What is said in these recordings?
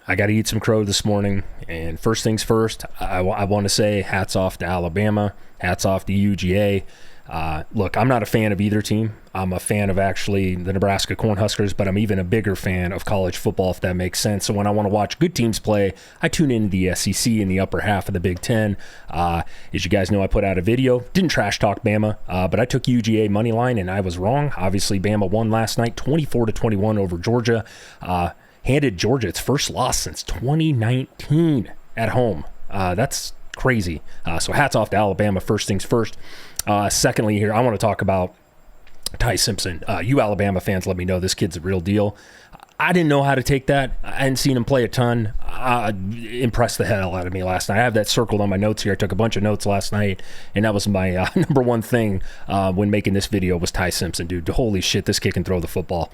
I got to eat some crow this morning. And first things first, I want to say hats off to Alabama, hats off to UGA. Look, I'm not a fan of either team. I'm a fan of actually the Nebraska Cornhuskers, but I'm even a bigger fan of college football, if that makes sense. So when I want to watch good teams play, I tune into the SEC in the upper half of the Big Ten. As you guys know, I put out a video. Didn't trash talk Bama, but I took UGA money line, and I was wrong. Obviously, Bama won last night, 24-21 over Georgia. Handed Georgia its first loss since 2019 at home. That's crazy. So hats off to Alabama, first things first. Secondly here, I want to talk about Ty Simpson. You Alabama fans, let me know this kid's a real deal. I didn't know how to take that. I hadn't seen him play a ton. Impressed the hell out of me last night. I have that circled on my notes here. I took a bunch of notes last night, and that was my number one thing when making this video was Ty Simpson, dude. Holy shit, this kid can throw the football.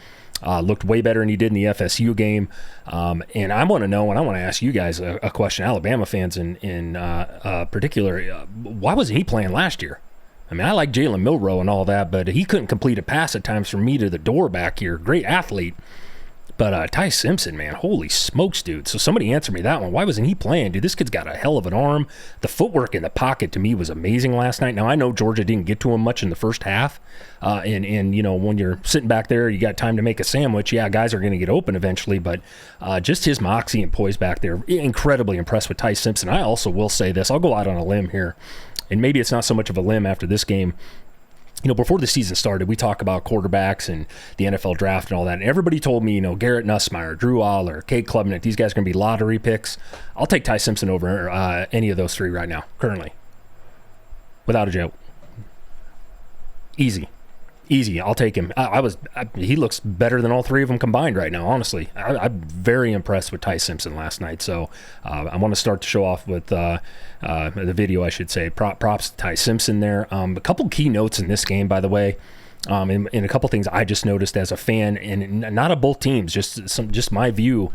Looked way better than he did in the FSU game. And I want to know, and I want to ask you guys a question, Alabama fans in particular, why wasn't he playing last year? I mean, I like Jalen Milroe and all that, but he couldn't complete a pass at times from me to the door back here. Great athlete. But Ty Simpson, man, holy smokes, dude. So somebody answer me that one. Why wasn't he playing? Dude, this kid's got a hell of an arm. The footwork in the pocket to me was amazing last night. Now, I know Georgia didn't get to him much in the first half. And you know, when you're sitting back there, you got time to make a sandwich. Yeah, guys are going to get open eventually. But just his moxie and poise back there, incredibly impressed with Ty Simpson. I also will say this. I'll go out on a limb here. And maybe it's not so much of a limb after this game. You know, before the season started, we talk about quarterbacks and the NFL draft and all that. And everybody told me, you know, Garrett Nussmeier, Drew Aller, Cade Klubnik, these guys are going to be lottery picks. I'll take Ty Simpson over any of those three right now, currently. Without a joke. Easy. I'll take him. He looks better than all three of them combined right now, honestly. I'm very impressed with Ty Simpson last night. So I want to start to show off with the video, I should say. Props to Ty Simpson there. A couple key notes in this game, by the way. And a couple things I just noticed as a fan, and not of both teams, just my view.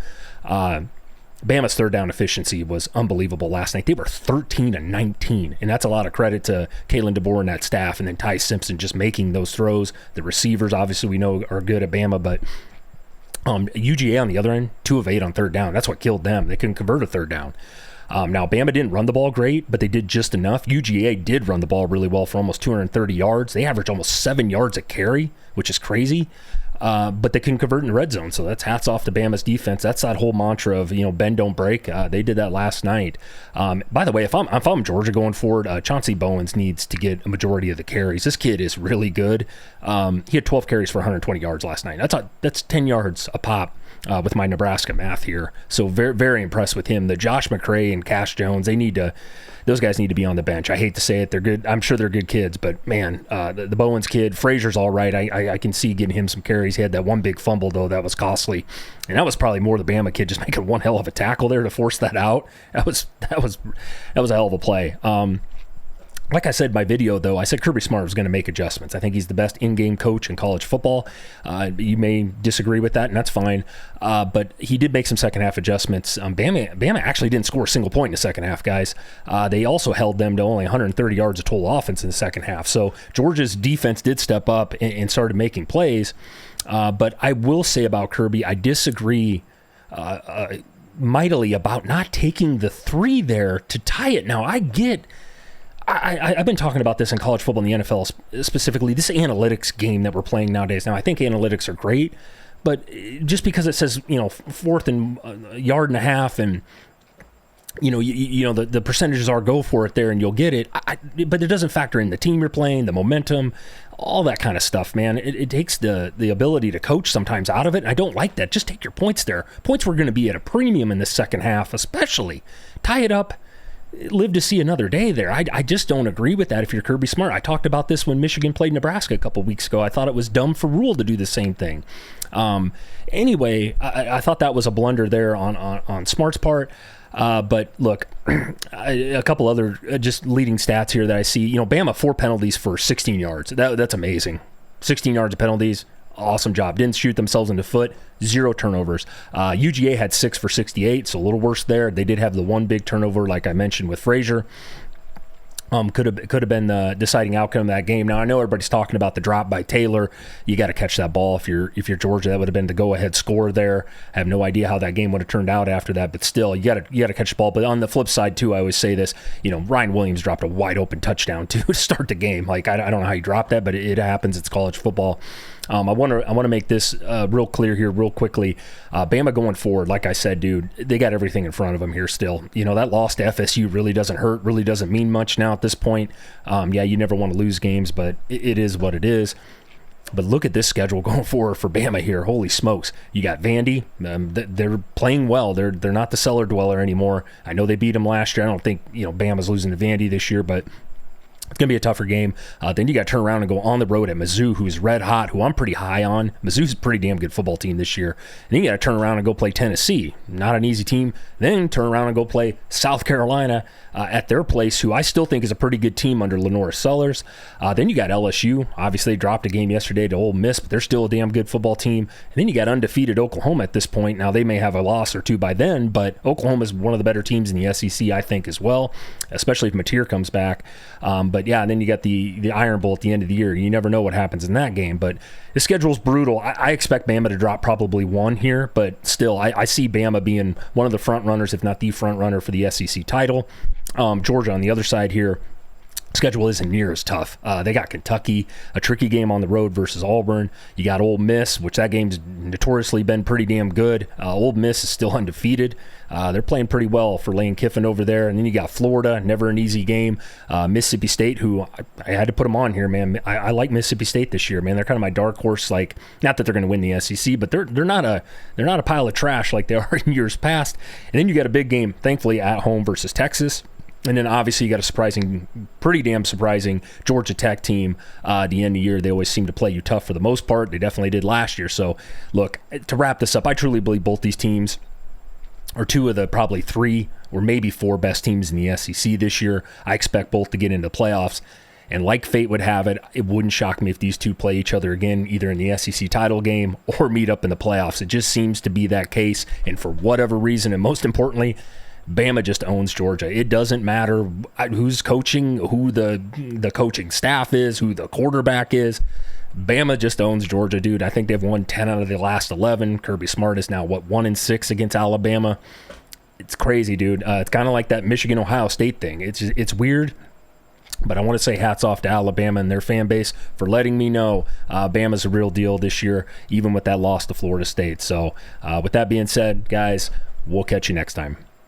Bama's third down efficiency was unbelievable last night. They were 13-19, and that's a lot of credit to Kalen DeBoer and that staff, and then Ty Simpson just making those throws. The receivers, obviously, we know are good at Bama, but UGA on the other end, 2 of 8 on third down. That's what killed them. They couldn't convert a third down. Now, Bama didn't run the ball great, but they did just enough. UGA did run the ball really well for almost 230 yards. They averaged almost 7 yards a carry, which is crazy. But they can convert in the red zone, so that's hats off to Bama's defense. That's that whole mantra of, you know, bend, don't break. They did that last night. By the way, if I'm Georgia going forward, Chauncey Bowens needs to get a majority of the carries. This kid is really good. He had 12 carries for 120 yards last night. That's 10 yards a pop. With my Nebraska math here. So very, very impressed with him. The Josh McCray and Cash Jones, those guys need to be on the bench. I hate to say it. They're good. I'm sure they're good kids, but man, the Bowens kid, Frazier's all right. I can see getting him some carries. He had that one big fumble though. That was costly. And that was probably more the Bama kid just making one hell of a tackle there to force that out. That was a hell of a play. Like I said in my video, though, I said Kirby Smart was going to make adjustments. I think he's the best in-game coach in college football. You may disagree with that, and that's fine. But he did make some second-half adjustments. Bama actually didn't score a single point in the second half, guys. They also held them to only 130 yards of total offense in the second half. So Georgia's defense did step up and started making plays. But I will say about Kirby, I disagree mightily about not taking the 3 there to tie it. Now, I've been talking about this in college football and the NFL specifically, this analytics game that we're playing nowadays. Now, I think analytics are great, but just because it says, you know, 4th and a yard and a half and, you know, the percentages are go for it there and you'll get it. But it doesn't factor in the team you're playing, the momentum, all that kind of stuff, man. It takes the ability to coach sometimes out of it. And I don't like that. Just take your points there. Points were going to be at a premium in the second half, especially. Tie it up. Live to see another day there. I just don't agree with that if you're Kirby Smart. I talked about this when Michigan played Nebraska a couple weeks ago. I thought it was dumb for Rule to do the same thing. Anyway, I thought that was a blunder there on Smart's part. But look, a couple other just leading stats here that I see. You know, Bama 4 penalties for 16 yards. That's amazing. 16 yards of penalties. Awesome job. Didn't shoot themselves in the foot. 0 turnovers. UGA had 6 for 68, so a little worse there. They did have the one big turnover, like I mentioned, with Frazier. Could have been the deciding outcome of that game. Now I know everybody's talking about the drop by Taylor. You got to catch that ball if you're Georgia. That would have been the go-ahead score there. I have no idea how that game would have turned out after that, but still, you got to catch the ball. But on the flip side too, I always say this. Ryan Williams dropped a wide open touchdown too to start the game. Like I don't know how he dropped that, but it happens. It's college football. I want to make this real clear here, real quickly. Bama going forward, like I said, dude, they got everything in front of them here still. That loss to FSU really doesn't hurt, really doesn't mean much now at this point. Yeah, you never want to lose games, but it is what it is. But look at this schedule going forward for Bama here. Holy smokes. You got Vandy. They're playing well. They're not the cellar dweller anymore. I know they beat them last year. I don't think Bama's losing to Vandy this year, but it's going to be a tougher game. Then you got to turn around and go on the road at Mizzou, who's red hot, who I'm pretty high on. Mizzou's a pretty damn good football team this year. And then you got to turn around and go play Tennessee. Not an easy team. Then turn around and go play South Carolina at their place, who I still think is a pretty good team under Lenore Sellers. Then you got LSU. Obviously, they dropped a game yesterday to Ole Miss, but they're still a damn good football team. And then you got undefeated Oklahoma at this point. Now, they may have a loss or two by then, but Oklahoma is one of the better teams in the SEC, I think, as well, especially if Mateer comes back. But yeah, and then you got the Iron Bowl at the end of the year. You never know what happens in that game, but the schedule's brutal. I expect Bama to drop probably one here, but still, I see Bama being one of the front runners, if not the front runner for the SEC title. Georgia on the other side here. Schedule isn't near as tough. They got Kentucky, a tricky game on the road versus Auburn. You got Ole Miss, which that game's notoriously been pretty damn good. Ole Miss is still undefeated. They're playing pretty well for Lane Kiffin over there. And then you got Florida, never an easy game. Mississippi State, who I had to put them on here, man. I like Mississippi State this year, man. They're kind of my dark horse. Like, not that they're going to win the SEC, but they're not a pile of trash like they are in years past. And then you got a big game, thankfully, at home versus Texas. And then obviously you got a pretty damn surprising Georgia Tech team at the end of the year. They always seem to play you tough for the most part. They definitely did last year. So, look, to wrap this up, I truly believe both these teams are two of the probably three or maybe four best teams in the SEC this year. I expect both to get into the playoffs. And like fate would have it, it wouldn't shock me if these two play each other again, either in the SEC title game or meet up in the playoffs. It just seems to be that case. And for whatever reason, and most importantly, Bama just owns Georgia. It doesn't matter who's coaching, who the coaching staff is, who the quarterback is. Bama just owns Georgia, dude. I think they've won 10 out of the last 11. Kirby Smart is now, 1-6 against Alabama. It's crazy, dude. It's kind of like that Michigan-Ohio State thing. It's weird. But I want to say hats off to Alabama and their fan base for letting me know Bama's a real deal this year, even with that loss to Florida State. So with that being said, guys, we'll catch you next time.